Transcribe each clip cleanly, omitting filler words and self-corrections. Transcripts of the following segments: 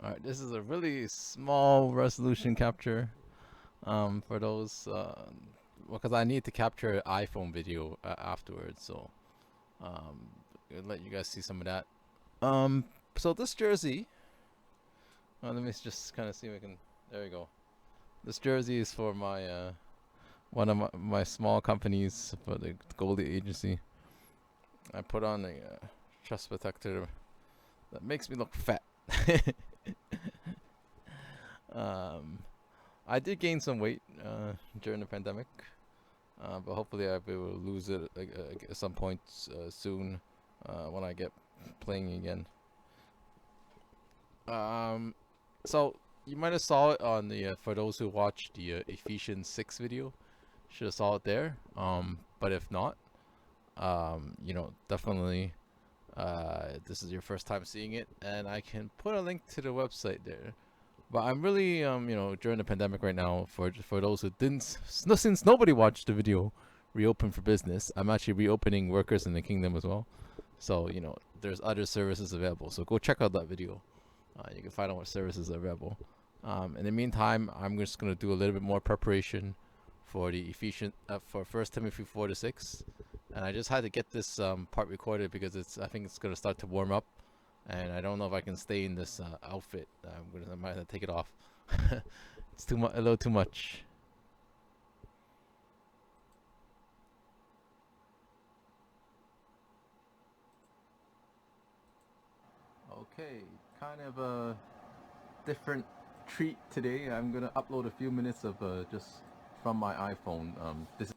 Alright, this is a really small resolution capture for those, because I need to capture iPhone video afterwards, so um, I'll let you guys see some of that. Um, so this jersey, let me just kind of see if I can, there we go. This jersey is for my, one of my small companies for the Goldie agency. I put on a chest protector that makes me look fat. um, I did gain some weight during the pandemic, but hopefully I will lose it at some point soon when I get playing again. Um, so you might have saw it on the for those who watched the Ephesians 6 video, should have saw it there. But if not, definitely this is your first time seeing it, and I can put a link to the website there. But I'm really, during the pandemic right now, for those who didn't, since nobody watched the video, reopen for business. I'm actually reopening Workers in the Kingdom as well. So there's other services available. So go check out that video. You can find out what services are available. In the meantime, I'm just gonna do a little bit more preparation for the for First Timothy 4 to 6, and I just had to get this part recorded because I think it's gonna start to warm up, and I don't know if I can stay in this outfit. I might have to take it off. It's too much, a little too much. Okay, kind of a different treat today. I'm gonna upload a few minutes of just from my iPhone. This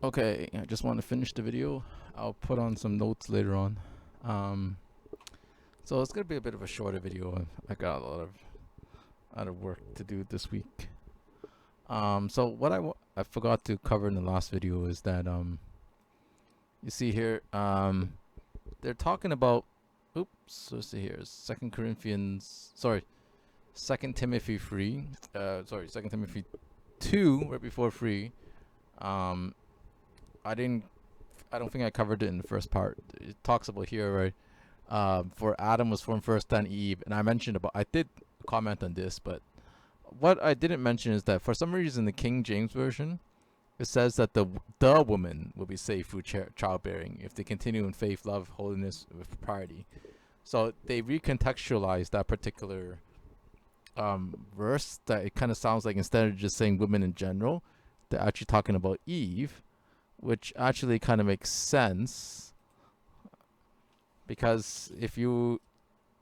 Okay, I just want to finish the video. I'll put on some notes later on. Um, so it's gonna be a bit of a shorter video. I got a lot of work to do this week. So what I forgot to cover in the last video is that you see here they're talking about, oops, let's see here, Second Timothy 3, Second Timothy 2, right before 3. Um, I don't think I covered it in the first part. It talks about here, right? For Adam was formed first, then Eve, and I did comment on this, but what I didn't mention is that for some reason the King James version, it says that the woman will be saved through childbearing if they continue in faith, love, holiness, with propriety. So they recontextualized that particular verse, that it kind of sounds like instead of just saying women in general, they're actually talking about Eve, which actually kind of makes sense, because if you,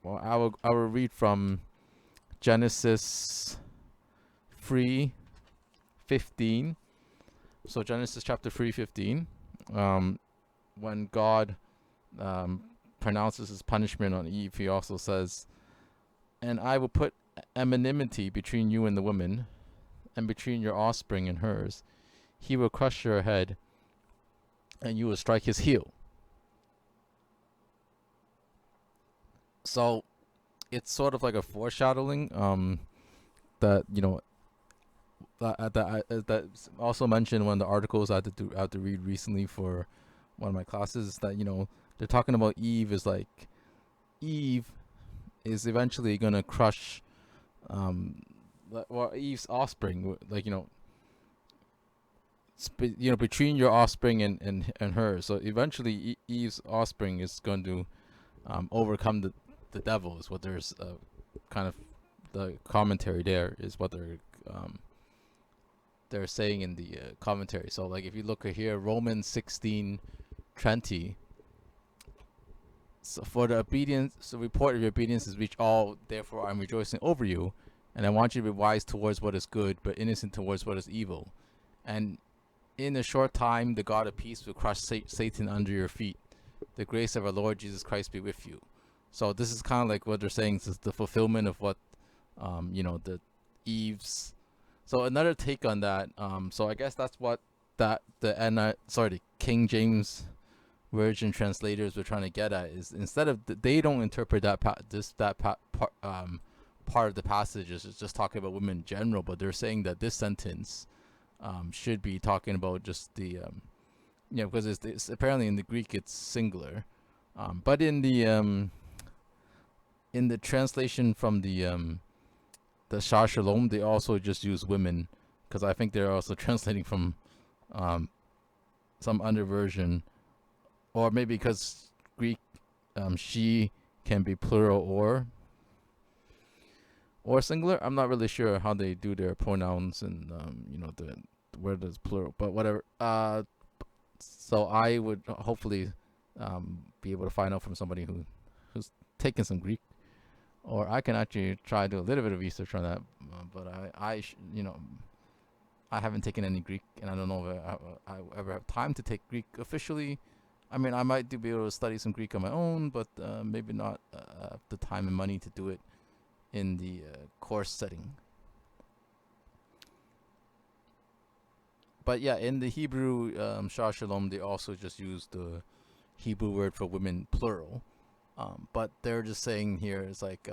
well, I will read from Genesis 3:15. So Genesis chapter 3:15, when God pronounces his punishment on Eve, he also says, "And I will put enmity between you and the woman, and between your offspring and hers. He will crush your head, and you will strike his heel." So it's sort of like a foreshadowing, that that also mentioned one of the articles I had to read recently for one of my classes, that they're talking about Eve is like, Eve is eventually gonna crush Eve's offspring, like between your offspring and her. So eventually Eve's offspring is going to overcome the devil, is what there's kind of the commentary there, is what they're saying in the commentary. So like if you look at here, Romans 16:20, so for the obedience, so report of your obedience has reached all, therefore I'm rejoicing over you, and I want you to be wise towards what is good, but innocent towards what is evil. And in a short time, the God of peace will crush Satan under your feet. The grace of our Lord Jesus Christ be with you. So this is kind of like what they're saying is the fulfillment of what, the Eve's. So another take on that. So I guess that's what the King James version translators were trying to get at, is instead of they don't interpret that part of the passage as just talking about women in general, but they're saying that this sentence should be talking about just the because it's apparently in the Greek it's singular, but in the translation from the Shah Shalom, they also just use women, because I think they're also translating from some other version, or maybe because Greek she can be plural or singular. I'm not really sure how they do their pronouns and the where there's plural, but whatever. So I would hopefully be able to find out from somebody who's taken some Greek, or I can actually try to do a little bit of research on that. But I haven't taken any Greek, and I don't know if I ever have time to take Greek officially. I mean, I might be able to study some Greek on my own, but maybe not the time and money to do it in the course setting. But yeah, in the Hebrew Shah Shalom, they also just use the Hebrew word for women, plural. But they're just saying here, it's like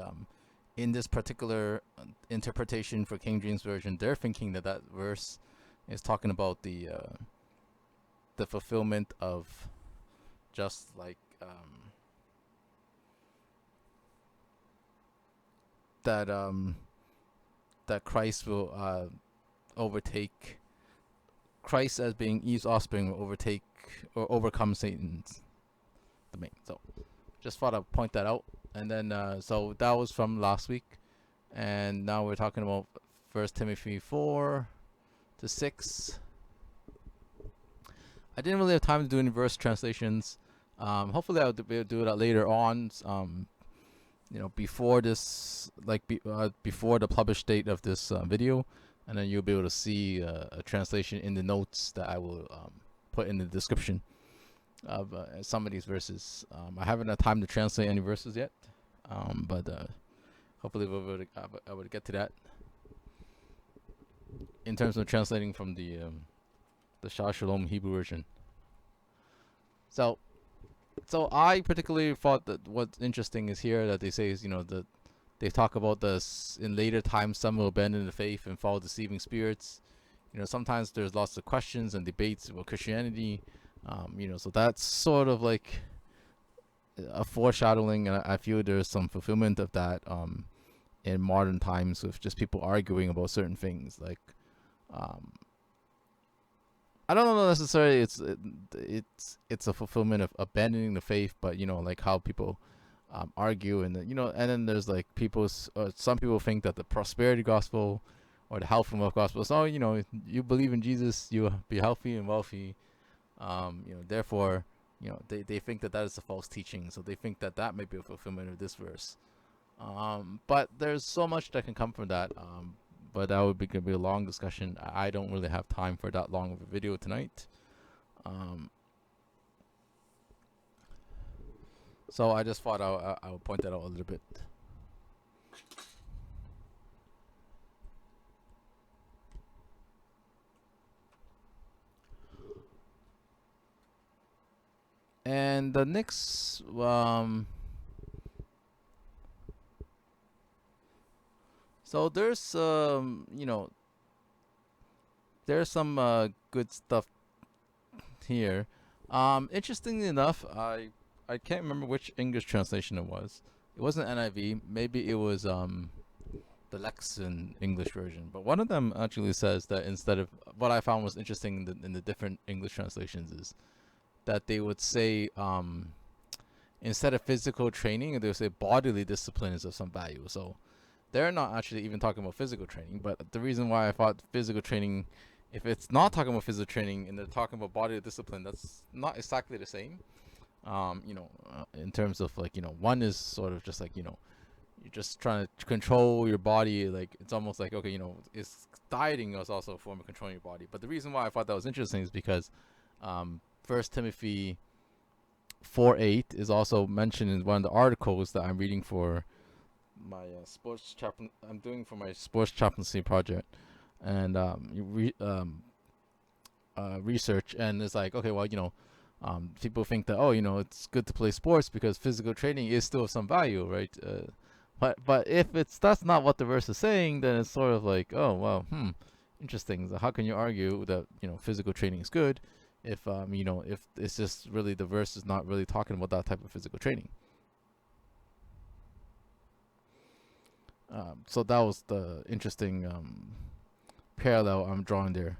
in this particular interpretation for King James version, they're thinking that verse is talking about the fulfillment of just like that Christ will overtake. Christ as being Eve's offspring will overtake or overcome Satan's domain. So just thought I'd point that out. And then so that was from last week, and now we're talking about 1 Timothy 4-6. I didn't really have time to do any verse translations. Hopefully I'll be able to do that later on. Before this, before the published date of this video, and then you'll be able to see a translation in the notes that I will put in the description of some of these verses. I haven't had time to translate any verses yet, but hopefully I would get to that. In terms of translating from the Shah Shalom Hebrew version. So I particularly thought that what's interesting is here that they say is, that they talk about this in later times. Some will abandon the faith and follow deceiving spirits. Sometimes there's lots of questions and debates about Christianity. So that's sort of like a foreshadowing, and I feel there's some fulfillment of that in modern times with just people arguing about certain things. Like, I don't know necessarily it's a fulfillment of abandoning the faith, but like how people argue, and and then there's like some people think that the prosperity gospel or the health and wealth gospel is, you believe in Jesus, you be healthy and wealthy, therefore they think that is a false teaching, so they think that may be a fulfillment of this verse. But there's so much that can come from that. But that would could be a long discussion. I don't really have time for that long of a video tonight. So I just thought I would point that out a little bit. And the next so there's there's some good stuff here. Interestingly enough, I can't remember which English translation it was. It wasn't NIV. Maybe it was the Lexon English version. But one of them actually says that instead of, what I found was interesting in the different English translations is that they would say instead of physical training, they would say bodily discipline is of some value. So they're not actually even talking about physical training. But the reason why I thought physical training, if it's not talking about physical training and they're talking about bodily discipline, that's not exactly the same. In terms of like, one is sort of just like, you're just trying to control your body. Like, it's almost like, okay, it's dieting is also a form of controlling your body. But the reason why I thought that was interesting is because 1 Timothy 4:8 is also mentioned in one of the articles that I'm reading for my sports chaplain. I'm doing for my sports chaplaincy project, and research, and it's like, okay, well, people think that, it's good to play sports because physical training is still of some value, right? But if that's not what the verse is saying, then it's sort of like, oh well, interesting. So how can you argue that physical training is good if if it's just really the verse is not really talking about that type of physical training? So that was the interesting parallel I'm drawing there.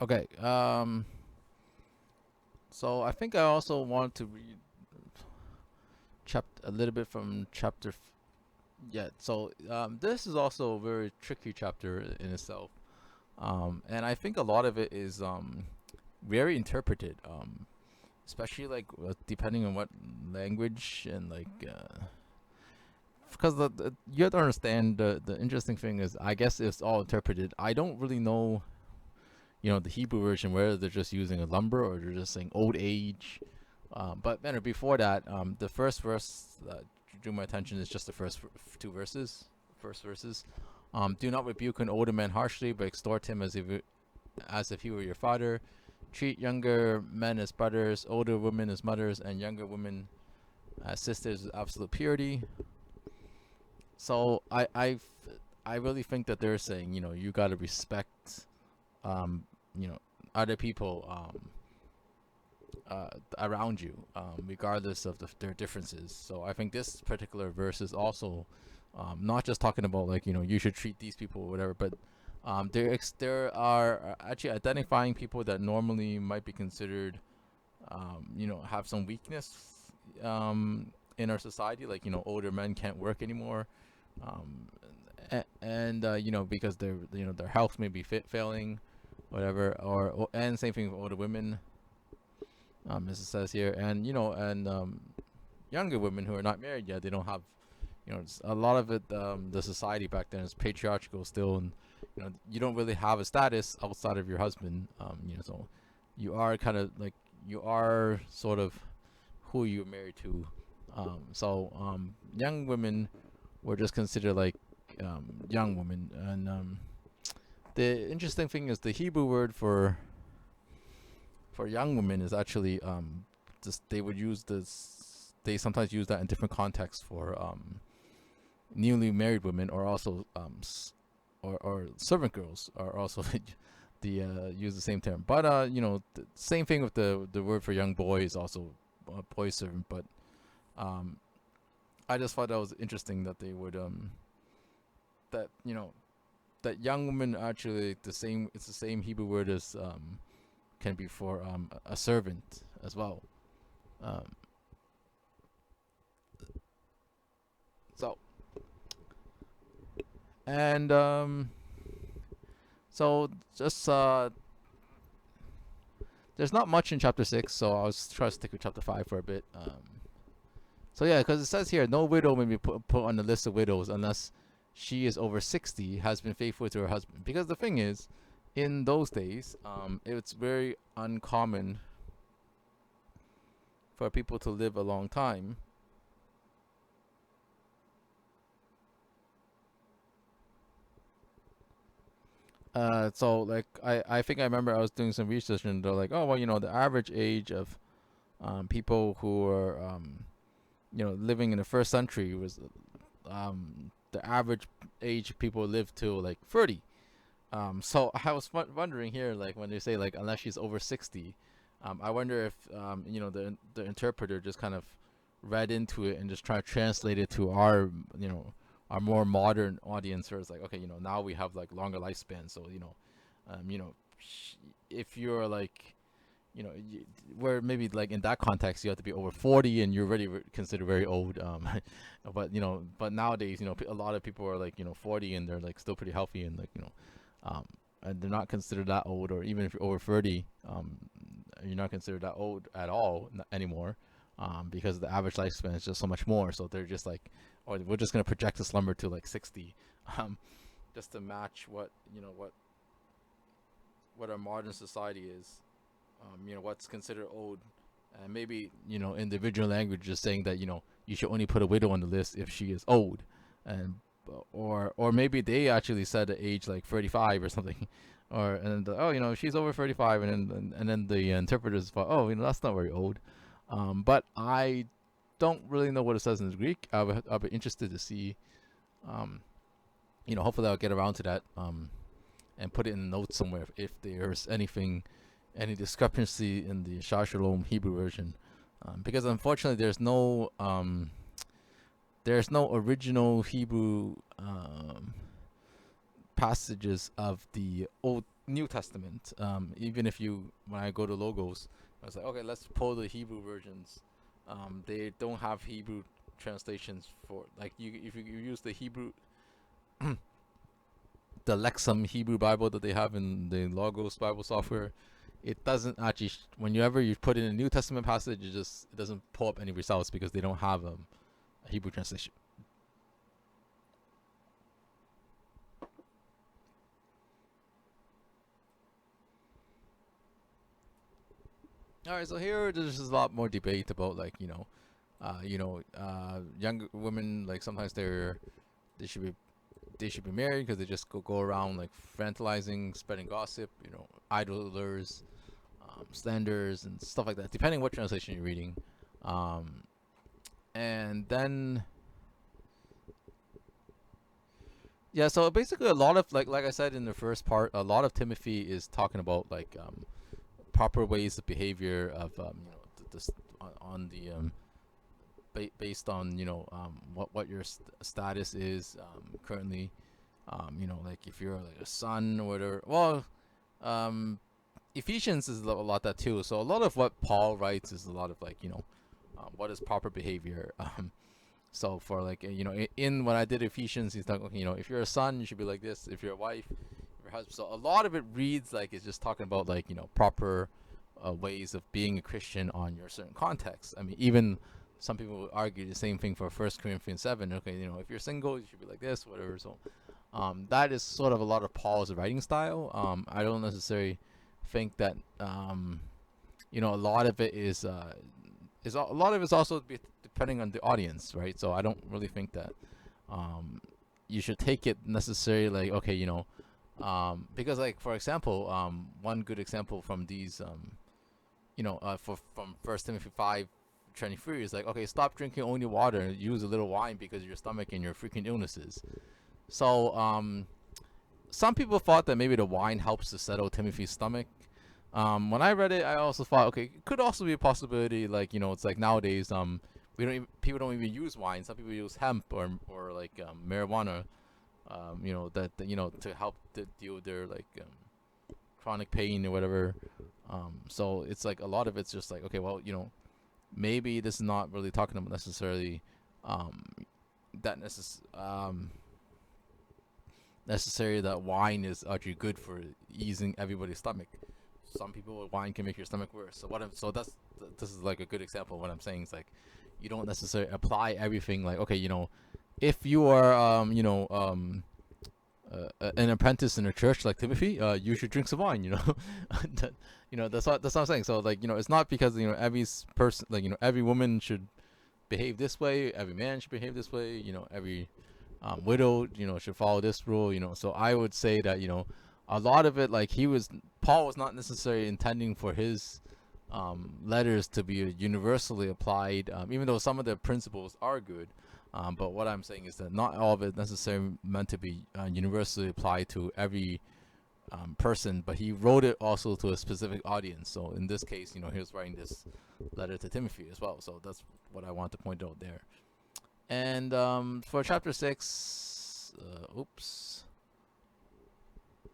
Okay. So I think I also want to read a little bit from chapter. Yeah. So this is also a very tricky chapter in itself, and I think a lot of it is very interpreted, especially like depending on what language and like. Because you have to understand the interesting thing is, I guess it's all interpreted. I don't really know the Hebrew version, whether they're just using a number or they're just saying old age. But before that, the first verse that drew my attention is just the first two verses. First verses. Do not rebuke an older man harshly, but exhort him as if he were your father. treat younger men as brothers, older women as mothers, and younger women as sisters with absolute purity. So I really think that they're saying, you know, you gotta respect, um, you know, other people, around you, regardless of their differences. So I think this particular verse is also, not just talking about like, you know, you should treat these people or whatever, but there are actually identifying people that normally might be considered, you know, have some weakness, in our society, like, you know, older men can't work anymore, um, and you know, because their, you know, their health may be failing, whatever, and same thing with older women, as it says here, and you know, and younger women who are not married yet, they don't have, you know, a lot of it, the society back then is patriarchal still, and you know, you don't really have a status outside of your husband, you know, so you are kind of like, you are sort of who you're married to, young women were just considered like, young women, and the interesting thing is the Hebrew word for young women is actually, just they would use this, they sometimes use that in different contexts for, newly married women, or also, or servant girls are also the use the same term, but you know, same thing with the word for young boy is also, boy servant, but um I just thought that was interesting that they would, that, you know, that young woman actually the same, it's the same Hebrew word as, can be for, a servant as well. Um, so and so just there's not much in chapter 6, so I'll just try to stick with chapter 5 for a bit. So yeah, because it says here, no widow may be put on the list of widows unless she is over 60, has been faithful to her husband. Because the thing is, in those days, it's very uncommon for people to live a long time. So like I think I remember I was doing some research, and they're like, oh well, you know, the average age of, people who are, you know, living in the first century was, the average age people lived to like 30. So I was wondering here, like when they say like unless she's over 60, I wonder if, you know, the interpreter just kind of read into it and just try to translate it to our, you know, our more modern audience, where it's like, okay, you know, now we have like longer lifespan, so you know, if you're like, you know, where maybe like in that context you have to be over 40 and you're already considered very old, but you know, but nowadays, you know, a lot of people are like, you know, 40 and they're like still pretty healthy, and like, you know, and they're not considered that old, or even if you're over 30, you're not considered that old at all anymore, because the average lifespan is just so much more, so they're just like, oh, we're just going to project the slumber to like 60, um, just to match what, you know, what our modern society is, you know, what's considered old, and maybe, you know, individual language just saying that, you know, you should only put a widow on the list if she is old, and or maybe they actually said the age like 35 or something, or and oh, you know, she's over 35, and then the interpreters thought, oh, you know, that's not very old, but I don't really know what it says in the Greek. I'll be interested to see, um, you know, hopefully I'll get around to that, and put it in the notes somewhere if there's anything, any discrepancy in the Shah Shalom Hebrew version, because unfortunately there's no original Hebrew, passages of the Old New Testament. Even if you, when I go to Logos, I was like, okay, let's pull the Hebrew versions. They don't have Hebrew translations for, like, you if you use the Hebrew, the Lexham Hebrew Bible that they have in the Logos Bible software, it doesn't actually whenever you put in a New Testament passage, it doesn't pull up any results because they don't have, a Hebrew translation. All right, so here there's just a lot more debate about, like, younger women, like sometimes they should be they should be married because they just go around like fantasizing, spreading gossip, idlers, slanders and stuff like that, depending what translation you're reading. Um, and then yeah, so basically a lot of like I said in the first part, a lot of Timothy is talking about like proper ways of behavior of on the based on what your status is currently, like if you're like a son or whatever. Well, um Ephesians is a lot that too. So a lot of what Paul writes is a lot of like what is proper behavior. So for like in when I did Ephesians, he's talking, if you're a son, you should be like this. If you're a wife, if you're a husband. So a lot of it reads like it's just talking about like proper ways of being a Christian on your certain context. I mean, even some people would argue the same thing for 1 Corinthians 7. Okay, if you're single, you should be like this, whatever. So that is sort of a lot of Paul's writing style. I don't necessarily think that a lot of it is a lot of it's also depending on the audience, right? So I don't really think that you should take it necessarily like, okay, because like for example, one good example from these from 1 Timothy 5:23 is like, okay, stop drinking only water and use a little wine because of your stomach and your freaking illnesses. So some people thought that maybe the wine helps to settle Timothy's stomach. When I read it, I also thought, okay, it could also be a possibility. Like it's like nowadays, people don't even use wine. Some people use hemp or like marijuana, to help deal with their like chronic pain or whatever. So it's like a lot of it's just like, okay, well, maybe this is not really talking about necessarily that necessary that wine is actually good for easing everybody's stomach. Some people with wine can make your stomach worse. So this is like a good example of what I'm saying. Is like you don't necessarily apply everything. Like, okay, if you are an apprentice in a church like Timothy, you should drink some wine. That, that's what I'm saying. So like it's not because every person, like every woman should behave this way, every man should behave this way. Every widow should follow this rule. So I would say that a lot of it, like Paul was not necessarily intending for his letters to be universally applied, even though some of the principles are good. But what I'm saying is that not all of it necessarily meant to be universally applied to every person, but he wrote it also to a specific audience. So in this case, he was writing this letter to Timothy as well. So that's what I want to point out there. And for chapter 6,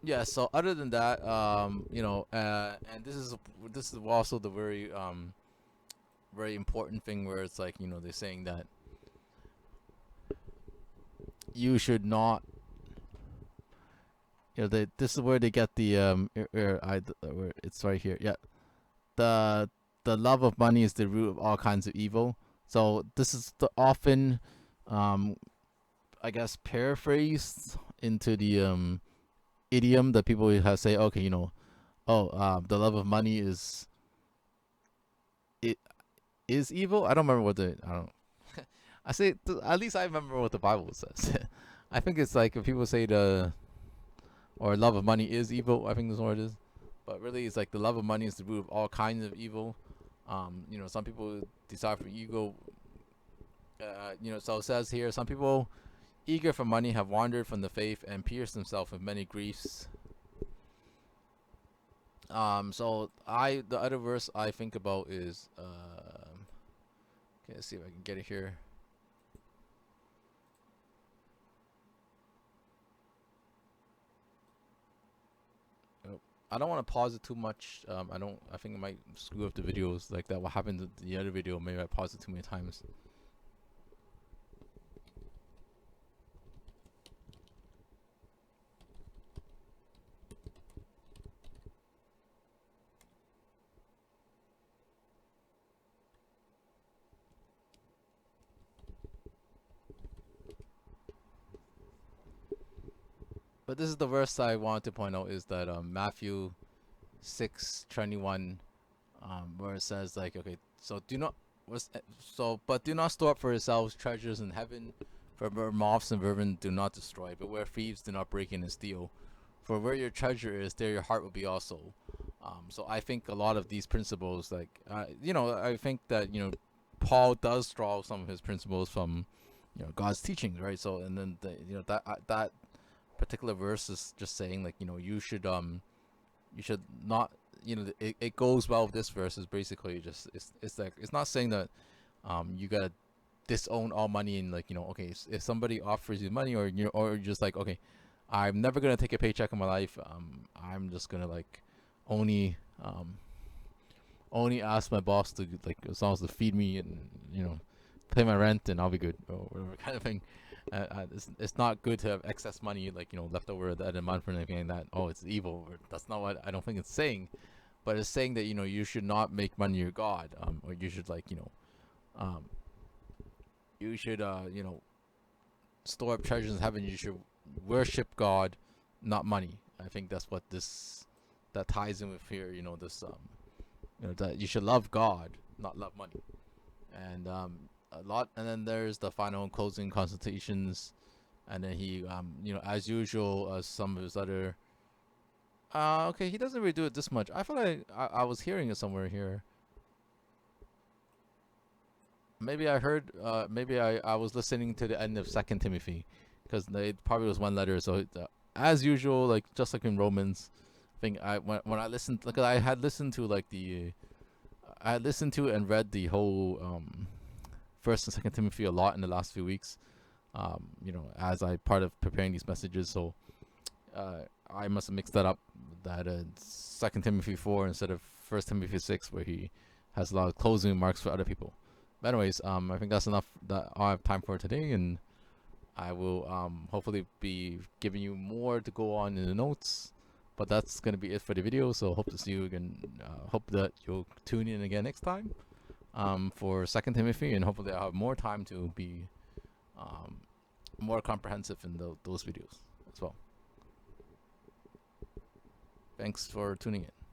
yeah. So other than that, and this is also the very very important thing where it's like they're saying that you should not. This is where they get the where it's right here. Yeah, the love of money is the root of all kinds of evil. So this is the often, I guess, paraphrased into the idiom that people have say. Okay, the love of money is evil. I don't remember I don't. I say at least I remember what the Bible says. I think it's like if people say love of money is evil. I think that's what it is. But really, it's like the love of money is the root of all kinds of evil. Some people desire for ego. So it says here, some people eager for money have wandered from the faith and pierced themselves with many griefs. So the other verse I think about is okay, let's see if I can get it here. I don't want to pause it too much. I think it might screw up the videos like that. What happened to the other video? Maybe I paused it too many times. But this is the verse I want to point out, is that Matthew 6:21, where it says like, okay, so but do not store up for yourselves treasures in heaven, for where moths and vermin do not destroy, but where thieves do not break in and steal. For where your treasure is, there your heart will be also. So I think a lot of these principles, like I think that Paul does draw some of his principles from God's teachings, right? So and then that particular verse is just saying like you should not it goes well with this verse is basically just it's like it's not saying that you gotta disown all money and like okay, if somebody offers you money or or you're just like, okay, I'm never gonna take a paycheck in my life, I'm just gonna like only only ask my boss to like as long as to feed me and pay my rent and I'll be good or whatever kind of thing. It's not good to have excess money like left over at the end of the month or anything like that. Oh, it's evil. Or that's not what I don't think it's saying, but it's saying that you should not make money your god, or you should like um, you should store up treasures in heaven. You should worship God, not money. I think that's what this that ties in with here. This that you should love God, not love money, and a lot. And then there's the final and closing consultations, and then he as usual, some of his other. Okay, he doesn't really do it this much. I feel like I was hearing it somewhere here. Maybe I heard. Maybe I was listening to the end of Second Timothy, because it probably was one letter. So as usual, like just like in Romans, I think when I listened, like I had listened to like I had listened to and read the whole First and Second Timothy a lot in the last few weeks. As I part of preparing these messages, so I must have mixed that up. That Second Timothy 4 instead of First Timothy 6, where he has a lot of closing remarks for other people. But anyways, I think that's enough that I have time for today, and I will hopefully be giving you more to go on in the notes. But that's gonna be it for the video. So hope to see you again. Hope that you'll tune in again next time for Second Timothy, and hopefully I'll have more time to be more comprehensive in those videos as well. Thanks for tuning in.